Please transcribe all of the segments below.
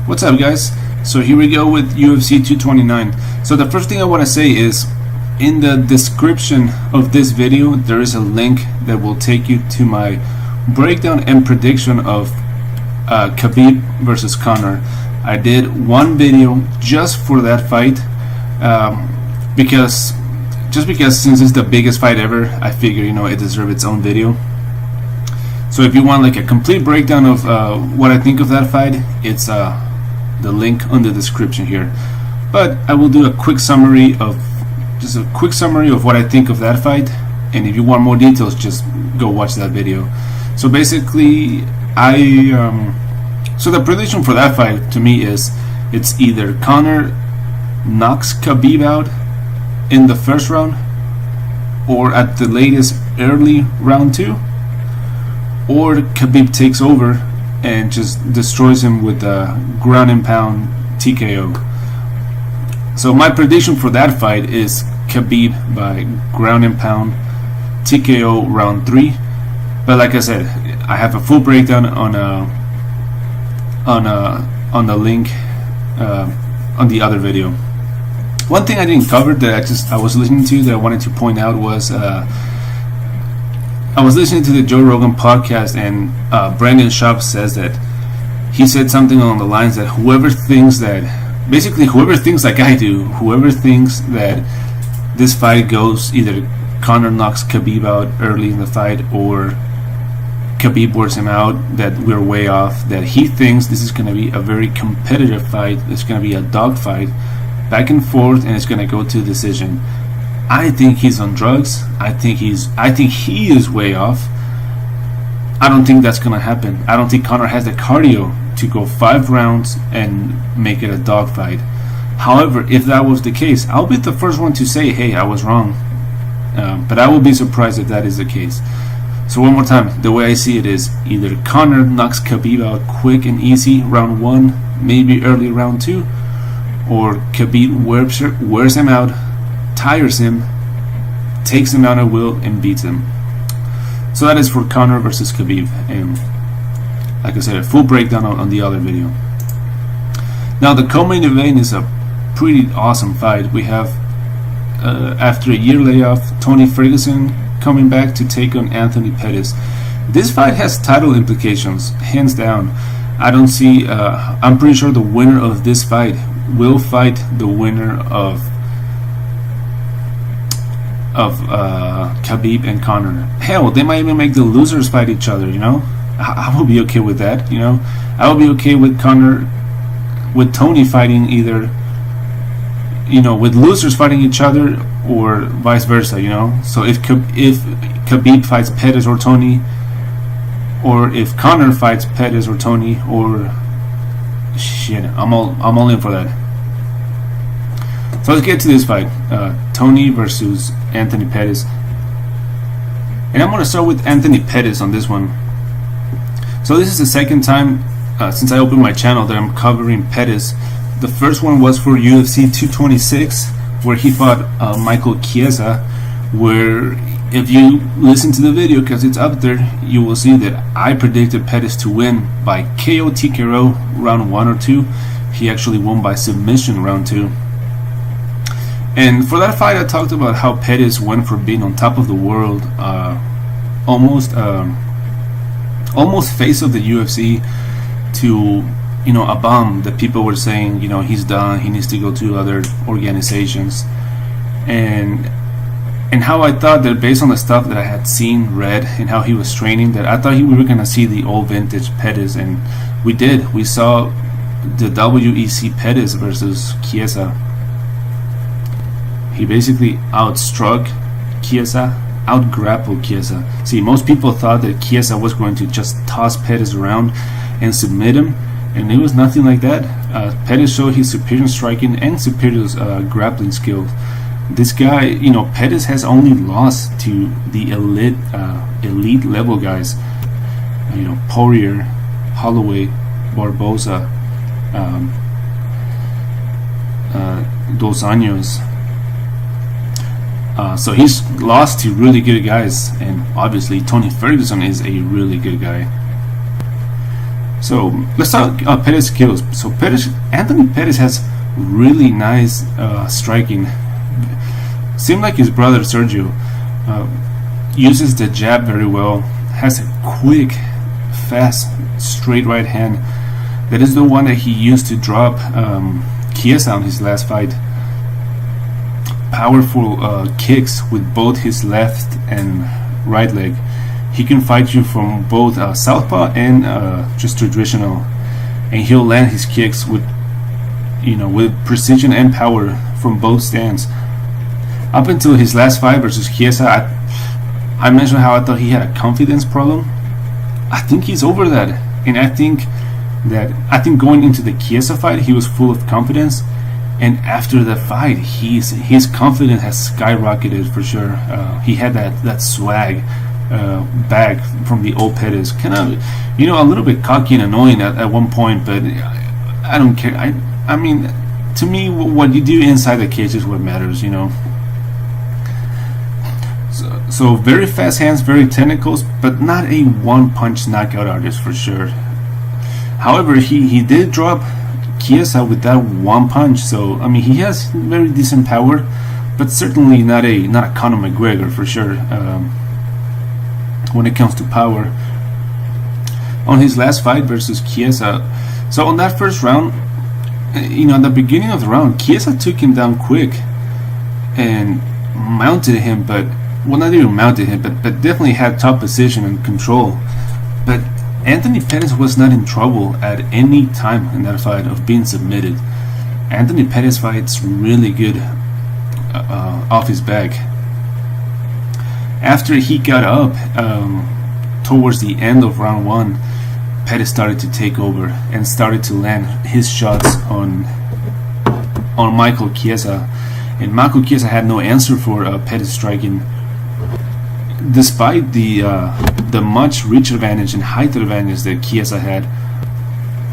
What's up, guys? So here we go with UFC 229. So the first thing I want to say is, in the description of this video there is a link that will take you to my breakdown and prediction of Khabib versus Conor. I did one video just for that fight because since it's the biggest fight ever, I figure it deserves its own video. So if you want like a complete breakdown of what I think of that fight, it's the link on the description here. But I will do a quick summary of what I think of that fight, and if you want more details, just go watch that video. So basically, so the prediction for that fight to me is it's either Conor knocks Khabib out in the first round, or at the latest early round 2, or Khabib takes over and just destroys him with a ground and pound TKO. So my prediction for that fight is Khabib by ground and pound TKO round 3. But like I said, I have a full breakdown on the link on the other video. One thing I didn't cover that I was listening to that I wanted to point out was I was listening to the Joe Rogan podcast, and Brandon Schaub says that he said something along the lines that whoever thinks like I do, whoever thinks that this fight goes either Conor knocks Khabib out early in the fight or Khabib wears him out, that we're way off, that he thinks this is going to be a very competitive fight, it's going to be a dog fight, back and forth, and it's going to go to decision. I think he's on drugs. I think he is way off. I don't think that's gonna happen. I don't think Conor has the cardio to go 5 rounds and make it a dogfight. However, if that was the case, I'll be the first one to say, hey, I was wrong. But I will be surprised if that is the case. So one more time, the way I see it is either Conor knocks Khabib out quick and easy round 1, maybe early round 2, or Khabib wears him out, tires him, takes him out at will, and beats him. So that is for Conor versus Khabib, and like I said, a full breakdown on the other video. Now the co-main event is a pretty awesome fight. We have after a year layoff, Tony Ferguson coming back to take on Anthony Pettis. This fight has title implications, hands down. I'm pretty sure the winner of this fight will fight the winner of Khabib and Conor. Hell, they might even make the losers fight each other, I will be okay with that, I will be okay with Tony fighting either, with losers fighting each other, or vice versa, So if Khabib fights Pettis or Tony, or if Conor fights Pettis or Tony, or shit, I'm all in for that. So let's get to this fight, Tony versus Anthony Pettis. And I'm going to start with Anthony Pettis on this one. So this is the second time since I opened my channel that I'm covering Pettis. The first one was for UFC 226, where he fought Michael Chiesa, where if you listen to the video, because it's up there, you will see that I predicted Pettis to win by KO TKO round 1 or 2. He actually won by submission round 2. And for that fight, I talked about how Pettis went from being on top of the world, almost face of the UFC, to a bum that people were saying he's done, he needs to go to other organizations, and how I thought that based on the stuff that I had seen, read, and how he was training, that I thought we were gonna see the old vintage Pettis, and we did. We saw the WEC Pettis versus Chiesa. He basically outstruck Chiesa, outgrappled Chiesa. See, most people thought that Chiesa was going to just toss Pettis around and submit him, and it was nothing like that. Pettis showed his superior striking and superior grappling skills. This guy, Pettis has only lost to the elite level guys. Poirier, Holloway, Barboza, Dos Anjos. So he's lost to really good guys, and obviously Tony Ferguson is a really good guy. So let's talk Pettis' skills. So Anthony Pettis has really nice striking. Seemed like his brother Sergio uses the jab very well. Has a quick, fast, straight right hand. That is the one that he used to drop Chiesa on his last fight. Powerful kicks with both his left and right leg. He can fight you from both southpaw and just traditional, and he'll land his kicks with precision and power from both stands. Up until his last fight versus Chiesa, I mentioned how I thought he had a confidence problem. I think he's over that, and I think going into the Chiesa fight, he was full of confidence, and after the fight, his confidence has skyrocketed for sure. He had that swag back from the old Pettis, kind of, a little bit cocky and annoying at one point, but I don't care. I mean, to me, what you do inside the cage is what matters, So very fast hands, very technicals, but not a one-punch knockout artist for sure. However, he did drop Chiesa with that one punch, so I mean he has very decent power, but certainly not a Conor McGregor for sure. When it comes to power, on his last fight versus Chiesa, so on that first round, at the beginning of the round, Chiesa took him down quick and mounted him, not even mounted him, but definitely had top position and control. But Anthony Pettis was not in trouble at any time in that fight of being submitted. Anthony Pettis fights really good off his back. After he got up towards the end of round one, Pettis started to take over and started to land his shots on Michael Chiesa, and Michael Chiesa had no answer for Pettis striking. Despite the much reach advantage and height advantage that Chiesa had,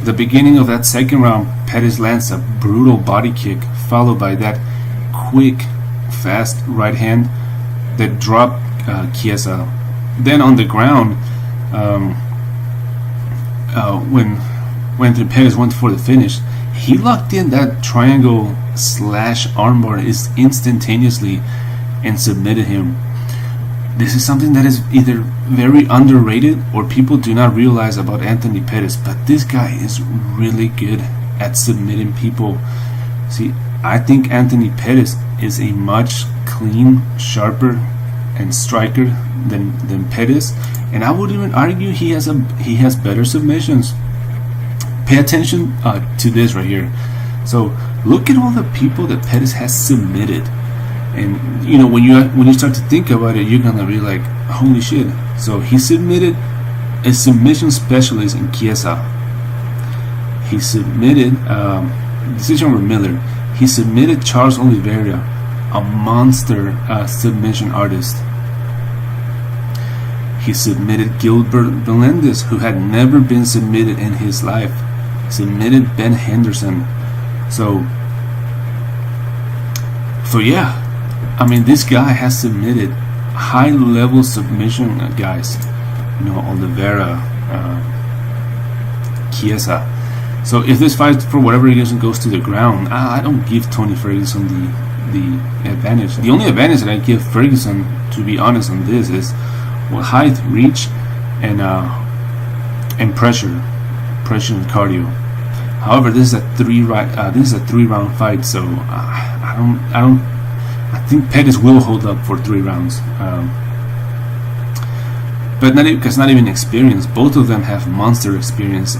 the beginning of that second round, Pettis lands a brutal body kick, followed by that quick, fast right hand that dropped Chiesa. Then on the ground, when Pettis went for the finish, he locked in that triangle slash armbar instantaneously and submitted him. This is something that is either very underrated or people do not realize about Anthony Pettis, but this guy is really good at submitting people. See, I think Anthony Pettis is a much clean, sharper, and striker than Pettis, and I would even argue he has better submissions. Pay attention to this right here. So look at all the people that Pettis has submitted. And when you start to think about it, you're gonna be like, holy shit. So he submitted a submission specialist in Chiesa. He submitted decision over Miller. He submitted Charles Oliveira, a monster submission artist. He submitted Gilbert Melendez, who had never been submitted in his life. Submitted Ben Henderson. So yeah. I mean, this guy has submitted high-level submission guys. Oliveira, Chiesa. So if this fight, for whatever reason, goes to the ground, I don't give Tony Ferguson the advantage. The only advantage that I give Ferguson, to be honest, on this is height, reach, and pressure and cardio. However, this is a three-round fight, so I think Pettis will hold up for 3 rounds, but not even experience. Both of them have monster experience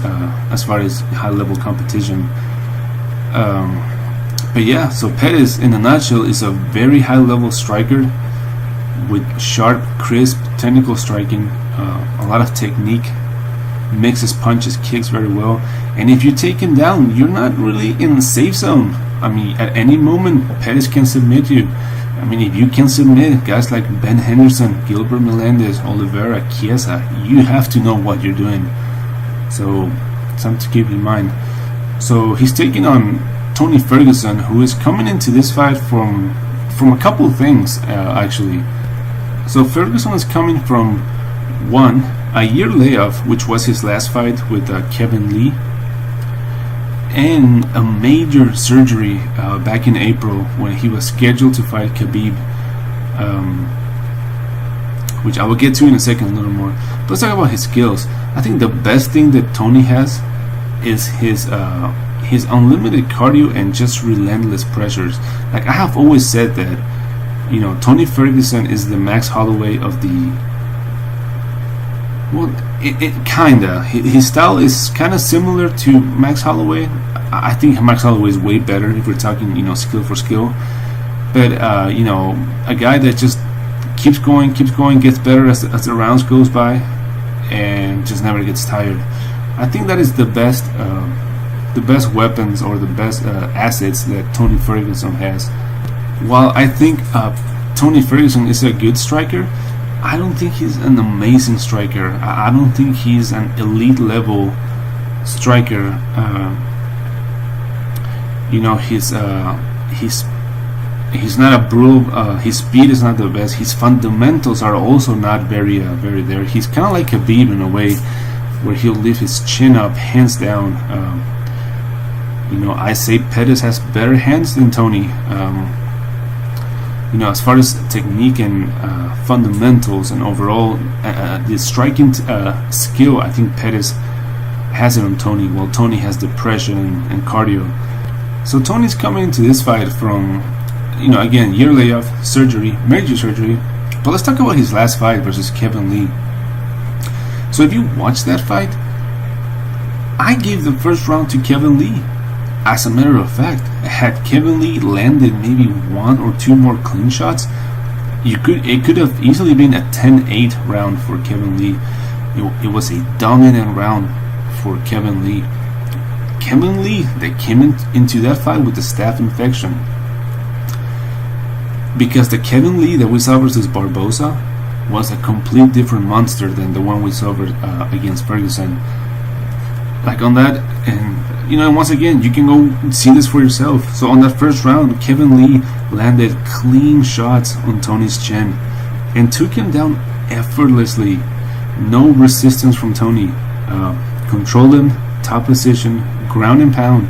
as far as high-level competition. But yeah, so Pettis, in a nutshell, is a very high-level striker with sharp, crisp, technical striking, a lot of technique, mixes punches, kicks very well, and if you take him down, you're not really in the safe zone. I mean, at any moment, Pettis can submit you. I mean, if you can submit guys like Ben Henderson, Gilbert Melendez, Oliveira, Chiesa, you have to know what you're doing. So, something to keep in mind. So, he's taking on Tony Ferguson, who is coming into this fight from a couple of things, actually. So, Ferguson is coming from, one, a year layoff, which was his last fight with Kevin Lee, and a major surgery back in April when he was scheduled to fight Khabib, which I will get to in a second a little more. But let's talk about his skills. I think the best thing that Tony has is his unlimited cardio and just relentless pressures. Like I have always said that, you know, Tony Ferguson is the Max Holloway of the... Well, it kinda. His style is kind of similar to Max Holloway. I think Max Holloway is way better if we're talking, you know, skill for skill. But you know, a guy that just keeps going, gets better as the rounds goes by, and just never gets tired. I think that is the best weapons or the best assets that Tony Ferguson has. While I think Tony Ferguson is a good striker, I don't think he's an amazing striker. I don't think he's an elite level striker. You know, he's not a brutal. His speed is not the best. His fundamentals are also not very there. He's kind of like Khabib in a way, where he'll lift his chin up, hands down. You know, I say Pettis has better hands than Tony. You know, as far as technique and fundamentals and overall the striking skill, I think Pettis has it on Tony, while Tony has the pressure and cardio. So Tony's coming into this fight from, you know, again, year layoff, surgery, major surgery. But let's talk about his last fight versus Kevin Lee. So if you watch that fight, I gave the first round to Kevin Lee. As a matter of fact, had Kevin Lee landed maybe one or two more clean shots, it could have easily been a 10-8 round for Kevin Lee. It was a dominant round for Kevin Lee. Kevin Lee, that came into that fight with the staph infection, because the Kevin Lee that we saw versus Barboza was a complete different monster than the one we saw against Ferguson. Like on that, and you know, once again, you can go see this for yourself. So on that first round, Kevin Lee landed clean shots on Tony's chin and took him down effortlessly. No resistance from Tony. Controlled him, top position, ground and pound.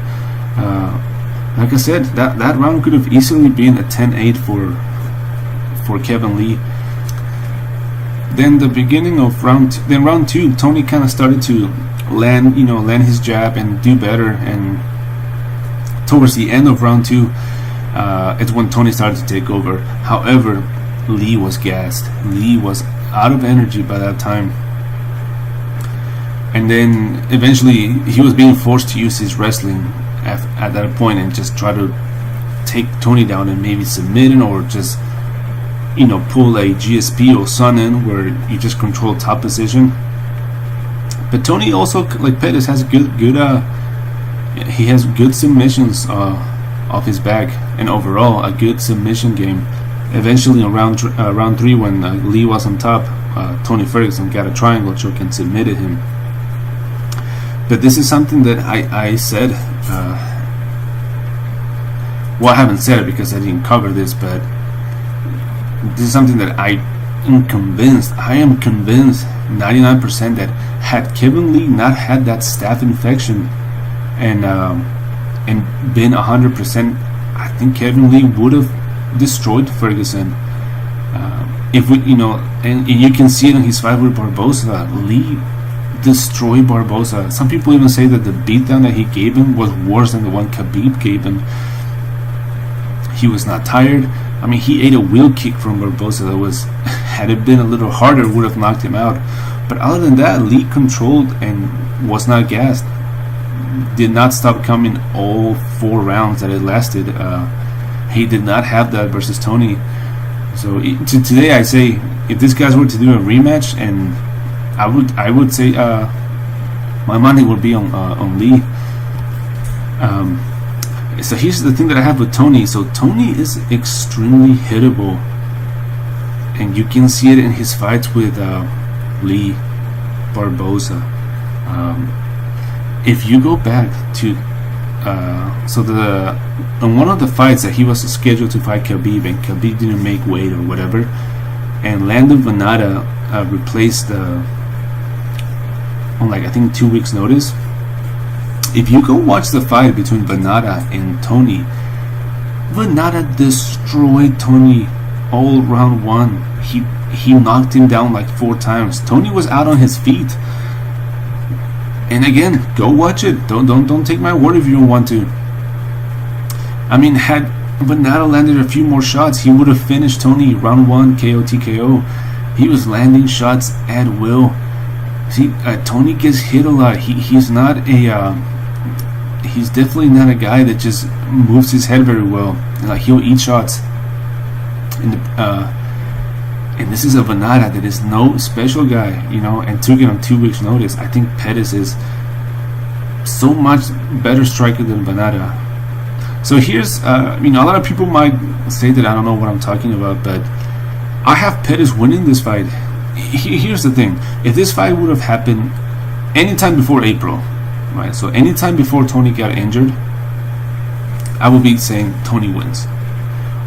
Like I said, that round could have easily been a 10-8 for Kevin Lee. Then the beginning of round two, Tony kind of started to land his jab and do better. And towards the end of round two, it's when Tony started to take over. However, Lee was gassed. Lee was out of energy by that time. And then eventually he was being forced to use his wrestling at that point and just try to take Tony down and maybe submit him, or just, you know, pull a GSP or Sun in where you just control top position. But Tony also, like Pettis, has good he has good submissions off his back, and overall a good submission game. Eventually in round three, when Lee was on top, Tony Ferguson got a triangle choke and submitted him. But this is something that I said, well, I haven't said it because I didn't cover this, but this is something that I am convinced 99% that had Kevin Lee not had that staph infection and been 100%, I think Kevin Lee would have destroyed Ferguson. If we, you know, and you can see it in his fight with Barboza, Lee destroyed Barboza. Some people even say that the beatdown that he gave him was worse than the one Khabib gave him. He was not tired. I mean, he ate a wheel kick from Barboza that was, had it been a little harder, would have knocked him out. But other than that, Lee controlled and was not gassed. Did not stop coming all 4 rounds that it lasted. He did not have that versus Tony. So today I say, if these guys were to do a rematch, and I would say my money would be on Lee. So here's the thing that I have with Tony. So Tony is extremely hittable, and you can see it in his fights with Lee, Barboza. If you go back to on one of the fights that he was scheduled to fight Khabib, and Khabib didn't make weight or whatever, and Landon Venata replaced on like I think 2 weeks notice. If you go watch the fight between Vannata and Tony, Vannata destroyed Tony all round one. He knocked him down like 4 times. Tony was out on his feet. And again, go watch it. Don't take my word if you don't want to. I mean, had Vannata landed a few more shots, he would have finished Tony round 1 KO TKO. He was landing shots at will. See, Tony gets hit a lot. He's not a he's definitely not a guy that just moves his head very well. Like, he'll eat shots. And this is a Vannata that is no special guy, you know, and took it on 2 weeks notice. I think Pettis is so much better striker than Vannata. So here's, you know, a lot of people might say that I don't know what I'm talking about, but I have Pettis winning this fight. Here's the thing. If this fight would have happened anytime before April, right, so anytime before Tony got injured, I would be saying Tony wins.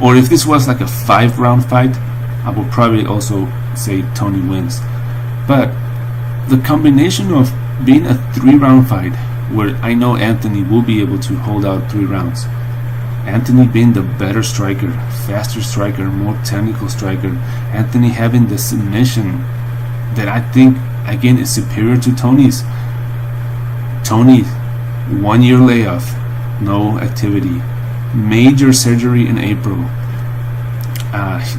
Or if this was like a 5-round fight, I would probably also say Tony wins. But the combination of being a 3-round fight, where I know Anthony will be able to hold out 3 rounds, Anthony being the better striker, faster striker, more technical striker, Anthony having the submission that I think, again, is superior to Tony's. Tony, 1 year layoff, no activity, major surgery in April.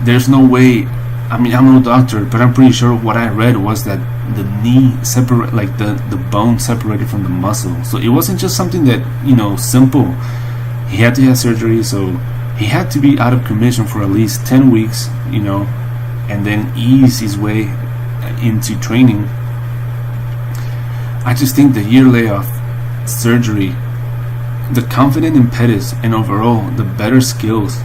There's no way, I mean, I'm no doctor, but I'm pretty sure what I read was that the knee separate, like the bone separated from the muscle. So it wasn't just something that, you know, simple. He had to have surgery, so he had to be out of commission for at least 10 weeks, you know, and then ease his way into training. I just think the year layoff, surgery, the confidence in Pettis, and overall the better skills.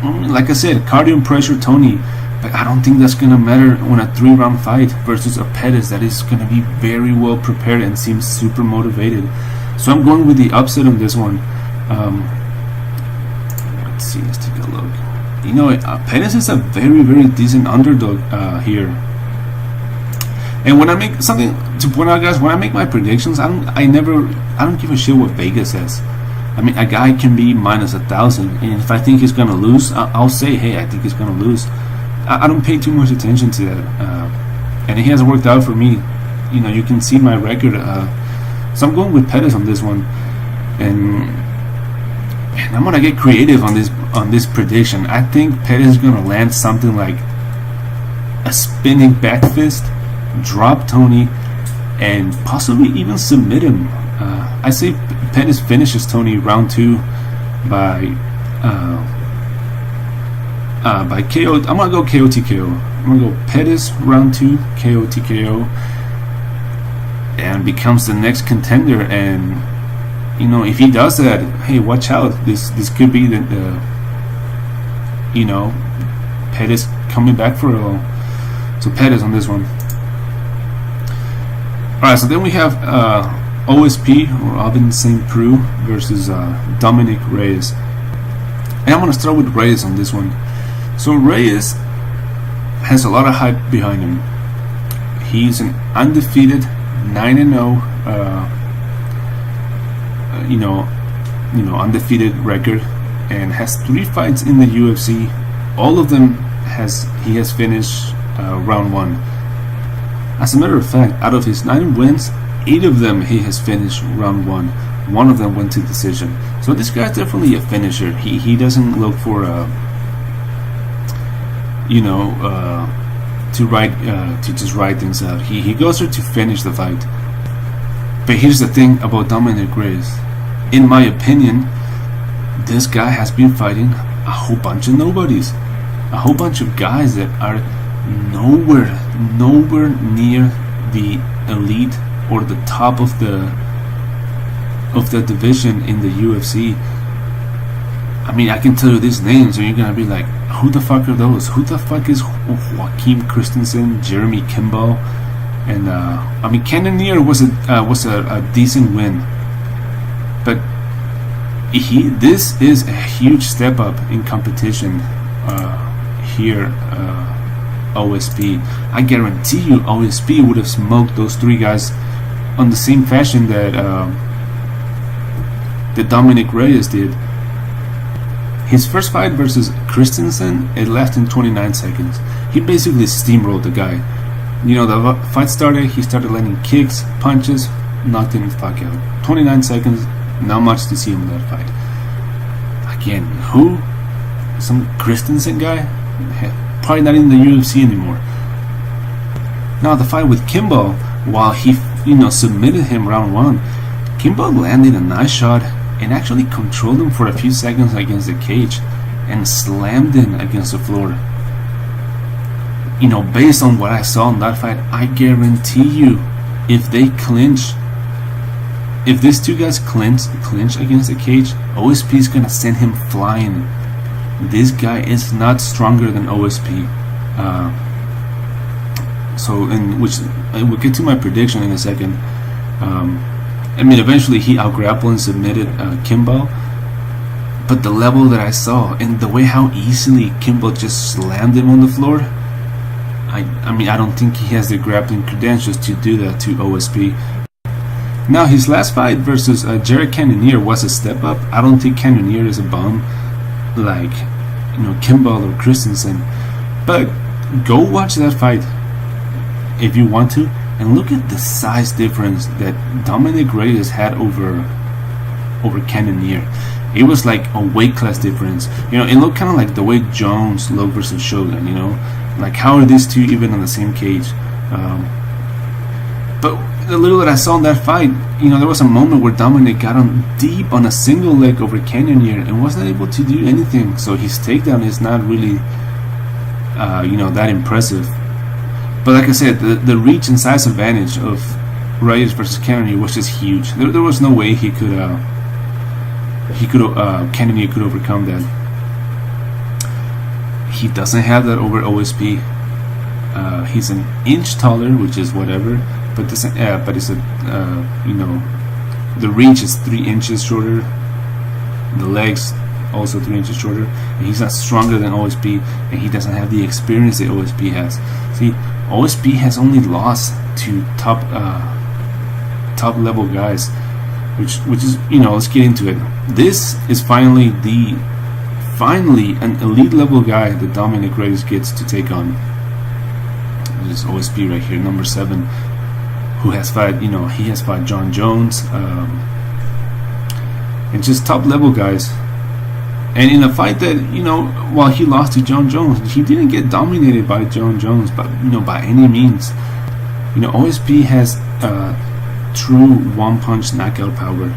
Like I said, cardio and pressure Tony, but I don't think that's gonna matter on a 3-round fight versus a Pettis that is gonna be very well prepared and seems super motivated. So I'm going with the upset on this one. Let's see, let's take a look. You know, Pettis is a very, very decent underdog here. And when I make something to point out, guys, when I make my predictions, I don't give a shit what Vegas says. I mean, a guy can be minus 1,000, and if I think he's gonna lose, I'll say, hey, I think he's gonna lose. I don't pay too much attention to that, and it has worked out for me. You know, you can see my record. So I'm going with Pettis on this one, and I'm gonna get creative on this prediction. I think Pettis is gonna land something like a spinning back fist, drop Tony, and possibly even submit him. I say Pettis finishes Tony round 2 by KO. I'm gonna go KO TKO. I'm gonna go Pettis round 2 KO TKO, and becomes the next contender. And you know, if he does that, hey, watch out. This could be the you know, Pettis coming back for it all. So Pettis on this one. Alright, so then we have OSP, or Alvin St. Preux, versus Dominic Reyes. And I'm going to start with Reyes on this one. So Reyes has a lot of hype behind him. He's an undefeated 9-0, undefeated record, and has 3 fights in the UFC. All of them he has finished round 1. As a matter of fact, out of his 9 wins, 8 of them he has finished round 1. 1 of them went to decision. So this guy's definitely a finisher. He doesn't look for to just ride things out. He goes there to finish the fight. But here's the thing about Dominic Reyes. In my opinion, this guy has been fighting a whole bunch of nobodies, a whole bunch of guys that are nowhere near the elite or the top of the division in the UFC. I mean, I can tell you these names and you're gonna be like, who the fuck are those? Who the fuck is Joaquin Christensen, Jeremy Kimball? And I mean, Cannonier was a decent win, but this is a huge step up in competition here. OSP, I guarantee you OSP would have smoked those 3 guys on the same fashion that Dominic Reyes did. His first fight versus Christensen, it lasted in 29 seconds. He basically steamrolled the guy. You know, the fight started, he started landing kicks, punches, knocked him the fuck out. 29 seconds, not much to see him in that fight. Again, who? Some Christensen guy? Probably not in the UFC anymore. Now the fight with Kimbo, while he, submitted him round 1, Kimbo landed a nice shot and actually controlled him for a few seconds against the cage and slammed him against the floor. Based on what I saw in that fight, I guarantee you, if they clinch, if these two guys clinch against the cage, OSP is gonna send him flying. This guy is not stronger than OSP. We'll get to my prediction in a second. Eventually he outgrappled and submitted Kimbo, but the level that I saw and the way how easily Kimbo just slammed him on the floor, I don't think he has the grappling credentials to do that to OSP. Now his last fight versus Jared Cannonier was a step up. I don't think Cannonier is a bum like Kimbo or Christensen, but go watch that fight if you want to, and look at the size difference that Dominic Reyes had over Cannonier. It was like a weight class difference. It looked kind of like the way Jones looked versus Shogun. Like how are these two even on the same cage? But the little that I saw in that fight, there was a moment where Dominic got on deep on a single leg over Cannonier and wasn't able to do anything. So his takedown is not really, that impressive. But like I said, the reach and size advantage of Reyes versus Cannonier was just huge. There was no way Cannonier could overcome that. He doesn't have that over OSP. He's an inch taller, which is whatever. But it's the reach is 3 inches shorter. The legs also 3 inches shorter. And he's not stronger than OSP, and he doesn't have the experience that OSP has. See, OSP has only lost to top level guys, which is let's get into it. This is finally an elite level guy that Dominic Reyes gets to take on. This is OSP right here, number 7, who has fought, he has fought John Jones, and just top level guys. And in a fight that, while he lost to John Jones, he didn't get dominated by John Jones, but by any means. OSP has true one-punch knockout power,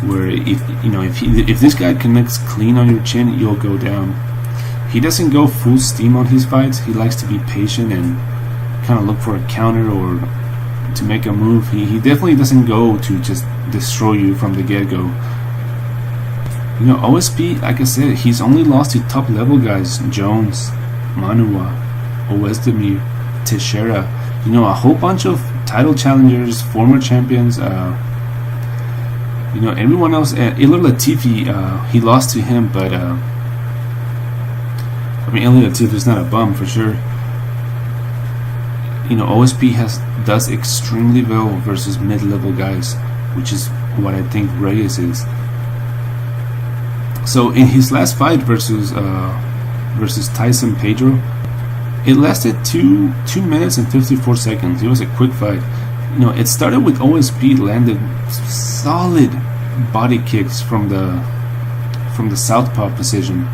where if this guy connects clean on your chin, you'll go down. He doesn't go full steam on his fights. He likes to be patient and kind of look for a counter or to make a move. He definitely doesn't go to just destroy you from the get-go. OSP, like I said, he's only lost to top level guys: Jones, Manua, Oezdemir, Teixeira. A whole bunch of title challengers, former champions. Everyone else. Ilir Latifi, he lost to him, but Ilir Latifi is not a bum for sure. OSP does extremely well versus mid-level guys, which is what I think Reyes is. So in his last fight versus Tyson Pedro, it lasted 2 minutes and 54 seconds. It was a quick fight. It started with OSP landed solid body kicks from the southpaw position.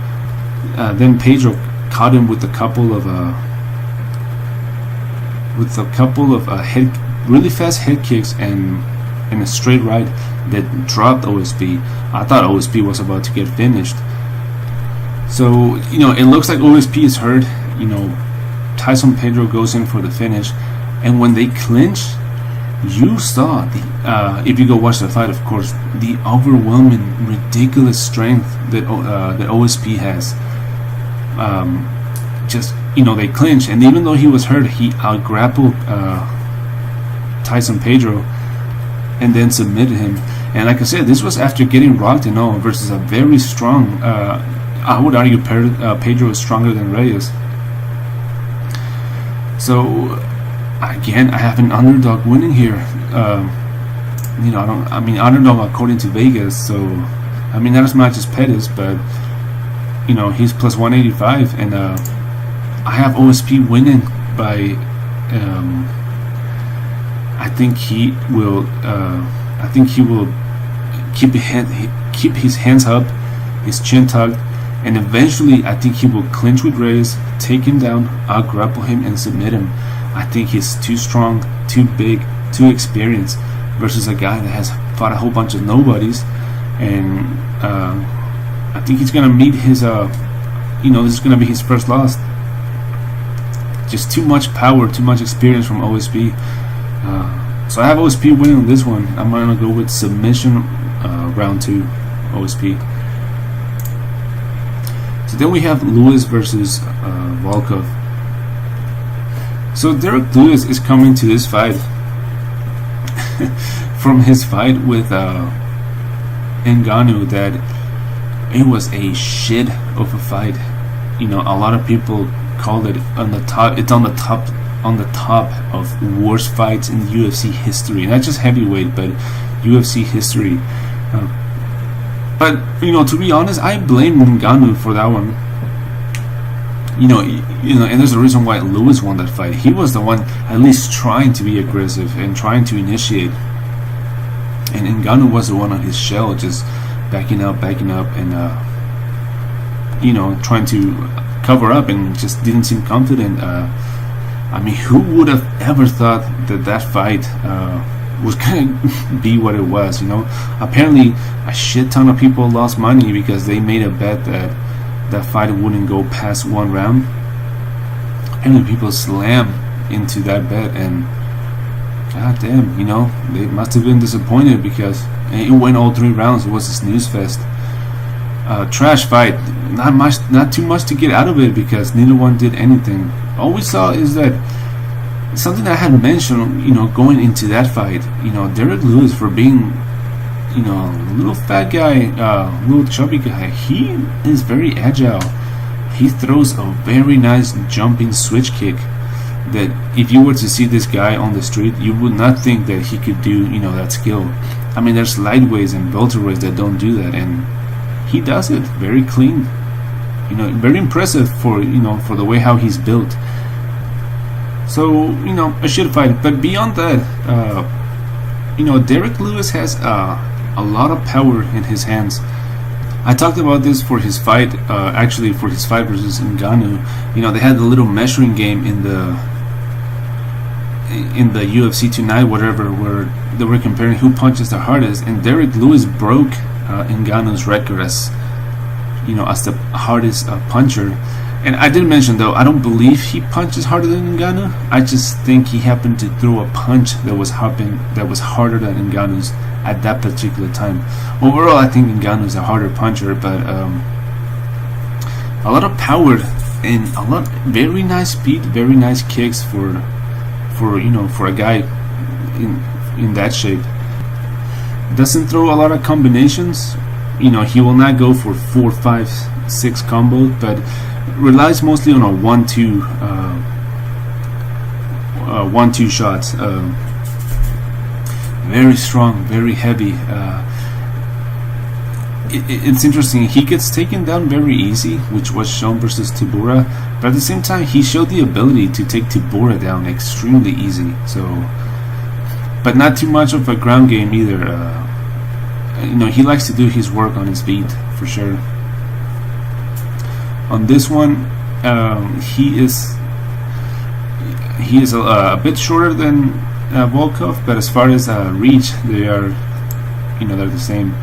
Then Pedro caught him with a couple of really fast head kicks and a straight right that dropped OSP. I thought OSP was about to get finished. So it looks like OSP is hurt. Tyson Pedro goes in for the finish, and when they clinch, you saw if you go watch the fight, of course, the overwhelming, ridiculous strength that OSP has. They clinch, and even though he was hurt, he outgrappled Tyson Pedro and then submitted him. And like I said, this was after getting rocked and all versus a very strong. I would argue Pedro is stronger than Reyes. So again, I have an underdog winning here. I mean, underdog according to Vegas. So, I mean, not as much as Pettis, but he's plus 185, and I have OSP winning by. I think he will. Keep his hands up, his chin tucked, and eventually I think he will clinch with Reyes, take him down, out-grapple him, and submit him. I think he's too strong, too big, too experienced versus a guy that has fought a whole bunch of nobodies, and I think he's gonna meet his. This is gonna be his first loss. Just too much power, too much experience from OSP. So I have OSP winning this one. I'm gonna go with submission, round 2, OSP. So then we have Lewis versus Volkov. So Derek Lewis is coming to this fight from his fight with Ngannou, that it was a shit of a fight. A lot of people called it on the top. It's on the top of worst fights in UFC history. Not just heavyweight, but UFC history. But to be honest, I blame Ngannou for that one. And there's a reason why Lewis won that fight. He was the one at least trying to be aggressive and trying to initiate, and Ngannou was the one on his shell, just backing up, and trying to cover up, and just didn't seem confident. I mean, who would have ever thought that fight was gonna be what it was? Apparently a shit ton of people lost money because they made a bet that fight wouldn't go past 1 round. Apparently people slammed into that bet, and god damn, they must have been disappointed because it went all 3 rounds. It was a snooze fest. Trash fight. Not too much to get out of it because neither one did anything. All we saw is that something I had mentioned, going into that fight, Derek Lewis, for being, a little fat guy, little chubby guy, he is very agile. He throws a very nice jumping switch kick that if you were to see this guy on the street, you would not think that he could do, that skill. I mean, there's lightweights and welterweights that don't do that, and he does it very clean. Very impressive for the way how he's built. So a shit fight. But beyond that, Derek Lewis has a lot of power in his hands. I talked about this for his fight. Actually, for his fight versus Ngannou. They had the little measuring game in the UFC tonight, whatever, where they were comparing who punches the hardest, and Derek Lewis broke Ngannou's record as the hardest puncher. And I did mention, though, I don't believe he punches harder than Ngannou. I just think he happened to throw a punch that was harder than Ngannou's at that particular time. Overall, I think Ngannou's a harder puncher, but a lot of power and very nice speed, very nice kicks for a guy in that shape. Doesn't throw a lot of combinations. He will not go for 4, 5, 6 combos, but relies mostly on a 1-2 shots. Very strong, very heavy. It's interesting. He gets taken down very easy, which was shown versus Tybura, but at the same time, he showed the ability to take Tybura down extremely easy. So, but not too much of a ground game either. He likes to do his work on his feet for sure. On this one, he is a bit shorter than Volkov, but as far as reach, they are, they're the same.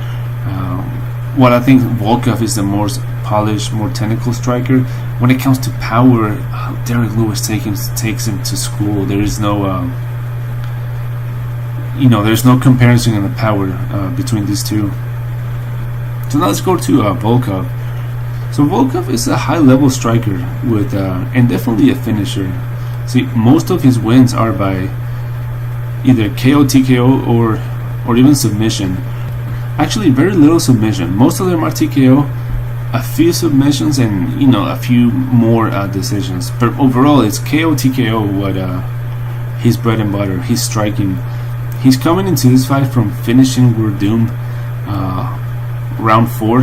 What I think Volkov is the more polished, more technical striker. When it comes to power, Derek Lewis takes him to school. There is no, there's no comparison in the power between these two. So now let's go to Volkov. So Volkov is a high-level striker with, and definitely a finisher. See, most of his wins are by either KO, TKO, or even submission. Actually, very little submission. Most of them are TKO, a few submissions, and a few more decisions. But overall, it's KO, TKO. What his bread and butter. He's striking. he's coming into this fight from finishing Werdum round 4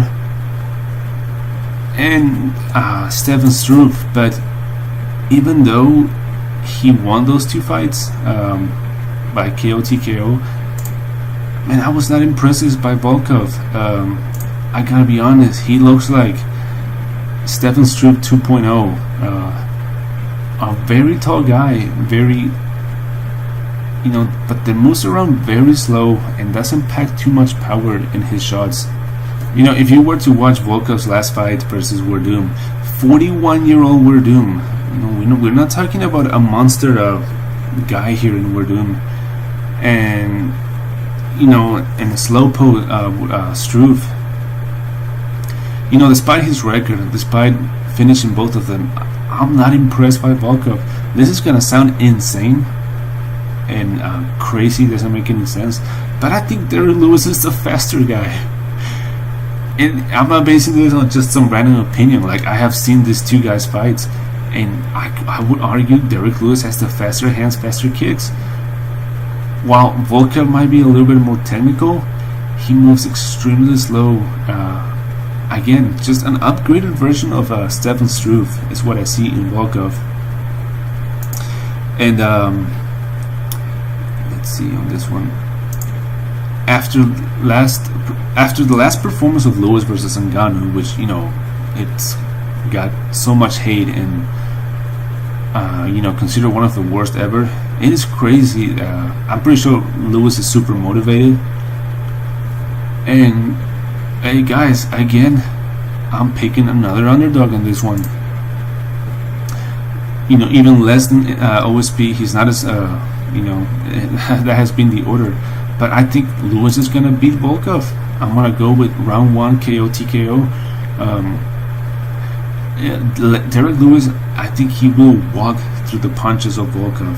and Stefan Struve, but even though he won those 2 fights by KO TKO, man, I was not impressed by Volkov. I gotta be honest, he looks like Stefan Struve 2.0, a very tall guy, very, but that moves around very slow and doesn't pack too much power in his shots. If you were to watch Volkov's last fight versus Werdum, 41-year-old Werdum, we're not talking about a monster guy here in Werdum, and and a slowpoke Struve. Despite his record, despite finishing both of them, I'm not impressed by Volkov. This is gonna sound insane and crazy, doesn't make any sense, but I think Derek Lewis is the faster guy. And I'm not basing this on just some random opinion. Like, I have seen these 2 guys fight, and I would argue Derek Lewis has the faster hands, faster kicks. While Volkov might be a little bit more technical, he moves extremely slow. Again, just an upgraded version of Stefan Struve is what I see in Volkov. And let's see on this one. After the last performance of Lewis versus Ngannou, which it's got so much hate and considered one of the worst ever, it is crazy. I'm pretty sure Lewis is super motivated. And hey guys, again, I'm picking another underdog in this one. Even less than OSP. He's not as that has been the order. But I think Lewis is gonna beat Volkov. I'm gonna go with round 1 KO TKO. Derek Lewis, I think he will walk through the punches of Volkov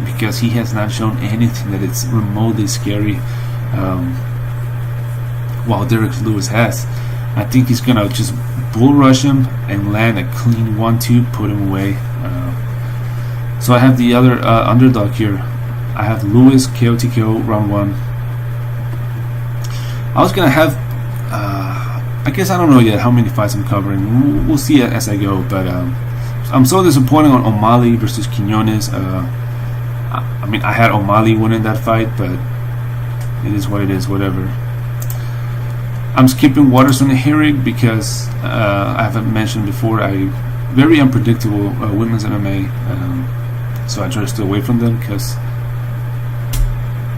because he has not shown anything that it's remotely scary. While Derek Lewis has, I think he's gonna just bull rush him and land a clean 1-2, put him away. So I have the other underdog here. I have Lewis KO TKO round 1. I was gonna have I guess I don't know yet how many fights I'm covering. We'll see as I go, but I'm so disappointed on O'Malley versus Quiñones. I mean, I had O'Malley winning that fight, but it is what it is, whatever. I'm skipping Waterson and Herrig because I haven't mentioned before, very unpredictable women's MMA, so I try to stay away from them because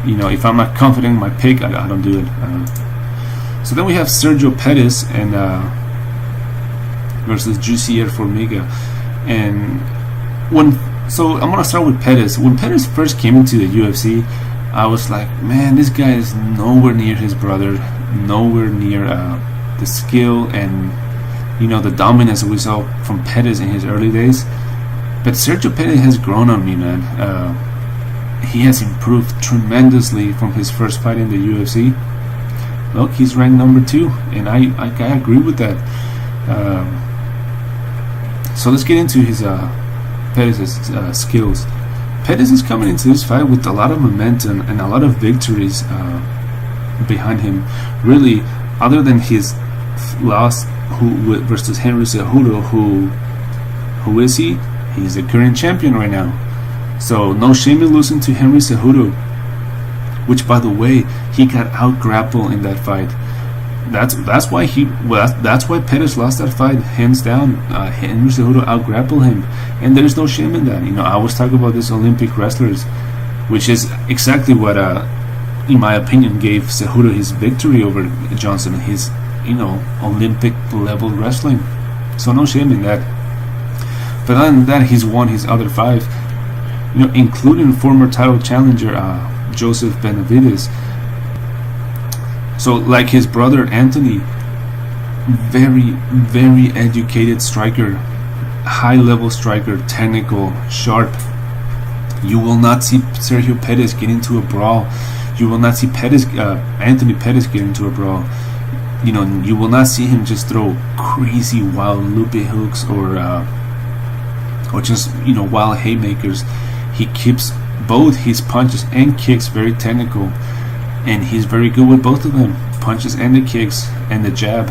if I'm not confident in my pick, I don't do it. So then we have Sergio Pettis and versus Jussier Formiga, and so I'm gonna start with Pettis. When Pettis first came into the UFC, I was like, man, this guy is nowhere near his brother, nowhere near the skill and the dominance that we saw from Pettis in his early days. But Sergio Pettis has grown on me, man. He has improved tremendously from his first fight in the UFC. Look, he's ranked number 2, and I agree with that. So let's get into his Pettis' skills. Pettis is coming into this fight with a lot of momentum and a lot of victories behind him. Really, other than his loss versus Henry Cejudo, who is he? He's the current champion right now. So no shame in losing to Henry Cejudo, which, by the way, he got out grappled in that fight. That's why Pettis lost that fight, hands down. Henry Cejudo out grappled him, and there's no shame in that. I always talk about these Olympic wrestlers, which is exactly what, in my opinion, gave Cejudo his victory over Johnson. His, Olympic level wrestling. So no shame in that. But other than that, he's won his other 5, including former title challenger Joseph Benavidez. So, like his brother Anthony, very, very educated striker, high-level striker, technical, sharp. You will not see Sergio Pettis get into a brawl. You will not see Anthony Pettis get into a brawl. You will not see him just throw crazy wild Luque hooks or just wild haymakers. He keeps both his punches and kicks very technical, and he's very good with both of them, punches and the kicks and the jab.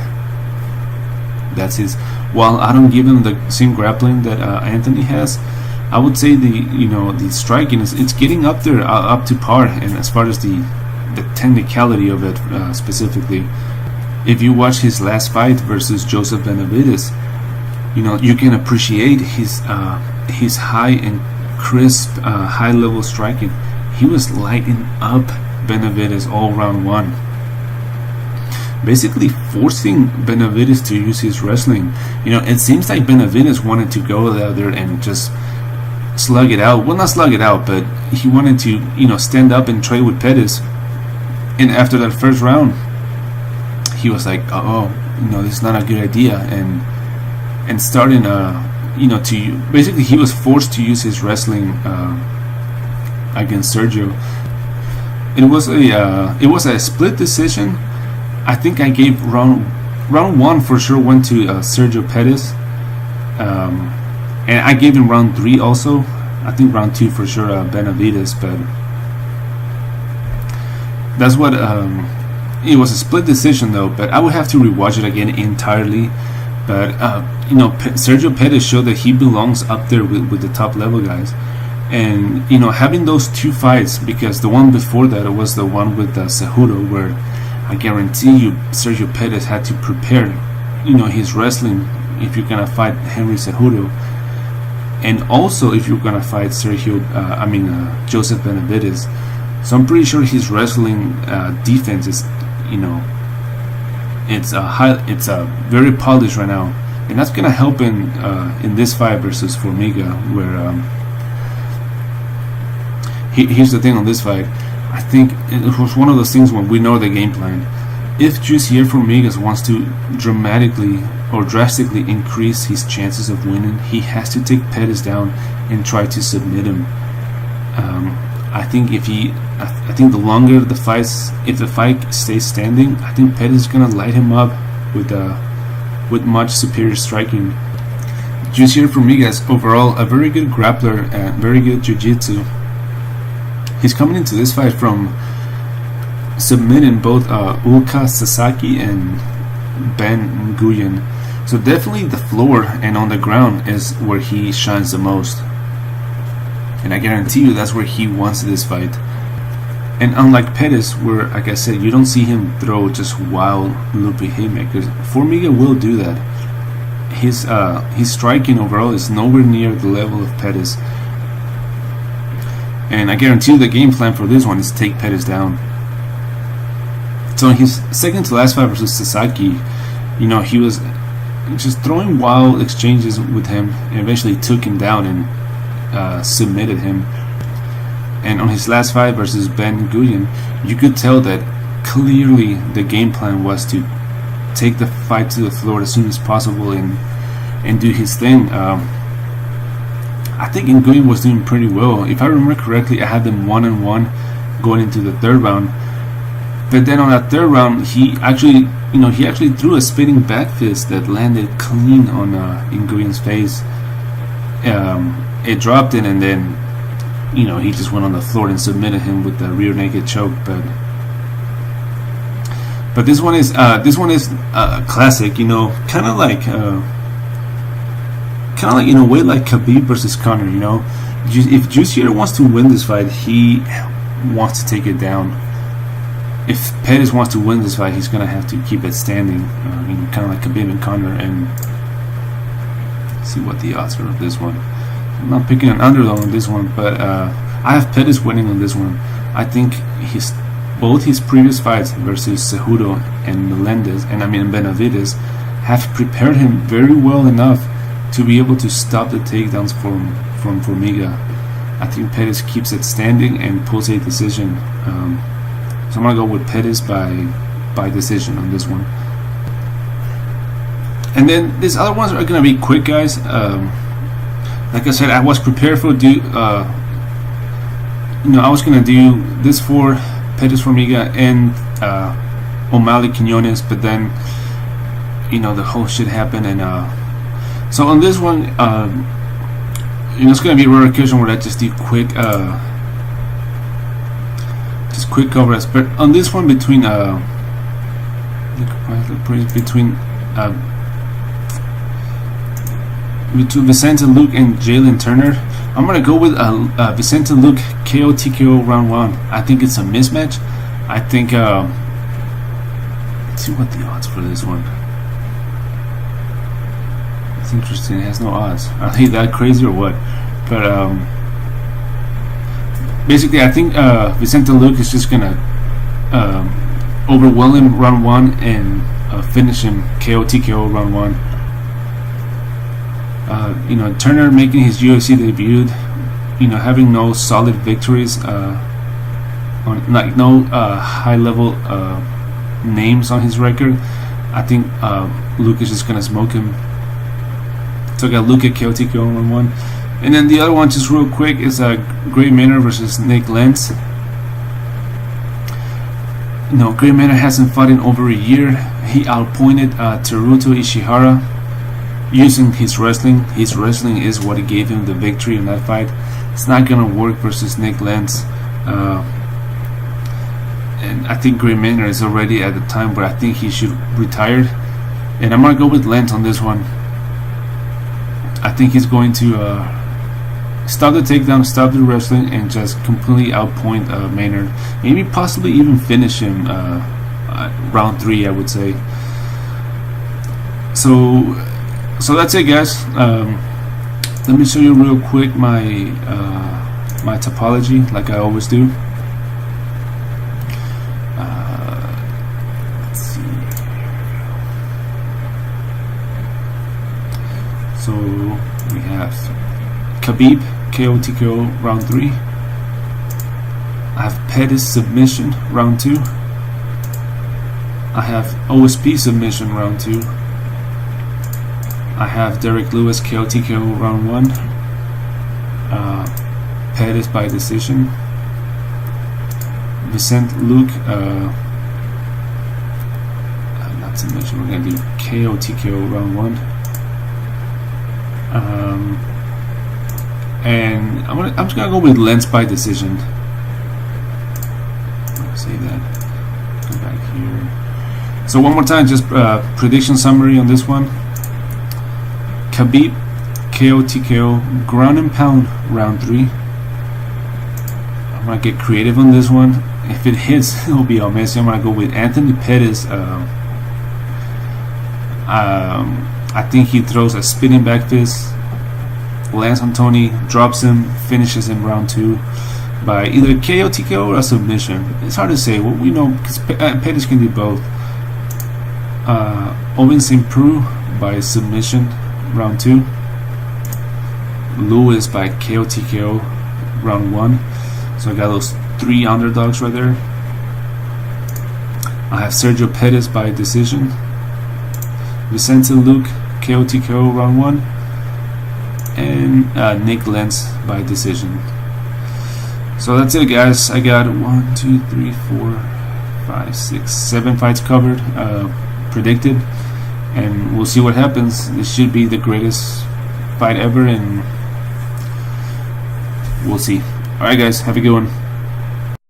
That's his. While I don't give him the same grappling that Anthony has, I would say the striking it's getting up there, up to par, and as far as the technicality of it specifically. If you watch his last fight versus Joseph Benavidez, you can appreciate his high and crisp, high level striking. He was lighting up Benavidez all round one, basically forcing Benavidez to use his wrestling. It seems like Benavidez wanted to go out there and just slug it out. Well, not slug it out, but he wanted to, stand up and trade with Pettis. And after that first round, he was like, this is not a good idea, and starting, to basically he was forced to use his wrestling against Sergio. It was a split decision. I think I gave round one for sure went to Sergio Pettis, and I gave him round 3 also. I think round 2 for sure Benavidez, but that's what it was a split decision though. But I would have to rewatch it again entirely. But Sergio Pettis showed that he belongs up there with the top level guys. And having those 2 fights, because the one before that was the one with Cejudo, where I guarantee you Sergio Pettis had to prepare his wrestling if you're gonna fight Henry Cejudo, and also if you're gonna fight Joseph Benavidez. So I'm pretty sure his wrestling defense is it's very polished right now, and that's gonna help in this fight versus Formiga, where here's the thing on this fight. I think it was one of those things when we know the game plan. If Jussier Formigas wants to drastically increase his chances of winning, he has to take Pettis down and try to submit him. I think the longer the fights, if the fight stays standing, I think Pettis is gonna light him up with much superior striking. Jussier Formigas overall a very good grappler and very good jiu-jitsu. He's coming into this fight from submitting both Ulka Sasaki and Ben Nguyen. So definitely the floor and on the ground is where he shines the most. And I guarantee you that's where he wants this fight. And unlike Pettis, where, like I said, you don't see him throw just wild loopy haymakers, Formiga will do that. His striking overall is nowhere near the level of Pettis. And I guarantee you the game plan for this one is take Pettis down. So in his second to last fight versus Sasaki, he was just throwing wild exchanges with him, and eventually took him down and submitted him. And on his last fight versus Ben Nguyen, you could tell that clearly the game plan was to take the fight to the floor as soon as possible and do his thing. I think Nguyen was doing pretty well. If I remember correctly, I had them 1-1 going into the third round. But then on that third round, he actually threw a spinning back fist that landed clean on Nguyen's face. It dropped in, and then he just went on the floor and submitted him with the rear naked choke. But this one is classic. Kind of like in a way like Khabib versus Conor. If Jussier wants to win this fight, he wants to take it down. If Pettis wants to win this fight, he's gonna have to keep it standing. Kind of like Khabib and Conor. And let's see what the odds are of this one. I'm not picking an underdog on this one, but I have Pettis winning on this one. I think both his previous fights versus Cejudo and Melendez, and Benavidez, have prepared him very well enough to be able to stop the takedowns from Formiga. I think Pettis keeps it standing and pulls a decision. So I'm gonna go with Pettis by decision on this one. And then these other ones are gonna be quick, guys. Like I said, I was prepared for I was gonna do this for Pettis Formiga and O'Malley Quinones, but then the whole shit happened, and so on this one, it's gonna be a rare occasion where I just do quick just quick coverage. But on this one between Vicente Luque and Jalen Turner, I'm gonna go with Vicente Luque KO TKO round 1. I think it's a mismatch. I think let's see what the odds for this one. It's interesting. It has no odds. Are they that crazy or what? But basically, I think Vicente Luque is just gonna overwhelm him round 1 and finish him KO TKO round 1. Turner making his UFC debut, having no solid victories, no high level names on his record. I think Luque is just gonna smoke him. So I got Luque KO TKO round 1. And then the other one, just real quick, is Gray Maynard versus Nick Lentz. Gray Maynard hasn't fought in over a year. He outpointed Teruto Ishihara using his wrestling. His wrestling is what gave him the victory in that fight. It's not gonna work versus Nick Lentz. And I think Gray Maynard is already at the time where I think he should retire. And I'm gonna go with Lentz on this one. I think he's going to stop the takedown, stop the wrestling, and just completely outpoint Maynard. Maybe possibly even finish him round 3, I would say. So that's it, guys. Let me show you real quick my my topology, like I always do. Let's see. So we have Khabib KO TKO round 3. I have Pettis submission round 2. I have OSP submission round 2. I have Derek Lewis KO TKO round 1. Pettis by decision. Vicente Luque not submission, we're gonna do KO TKO round 1. And I'm just gonna go with Lentz by decision. Say that. Go back here. So one more time, just prediction summary on this one. Khabib KO TKO ground and pound round 3. I'm gonna get creative on this one. If it hits, it'll be amazing. I'm gonna go with Anthony Pettis. I think he throws a spinning back fist, lands on Tony, drops him, finishes in round 2 by either KO TKO or a submission. It's hard to say. Well, we know because Pettis can do both. Owen St. Preux by submission round 2. Lewis by KO TKO round 1. So I got those 3 underdogs right there. I have Sergio Pettis by decision. Vicente Luque KO TKO round 1. And Nick Lentz by decision. So that's it, guys. I got 1, 2, 3, 4, 5, 6, 7 fights covered, predicted, and we'll see what happens. This should be the greatest fight ever, and we'll see. Alright, guys, have a good one.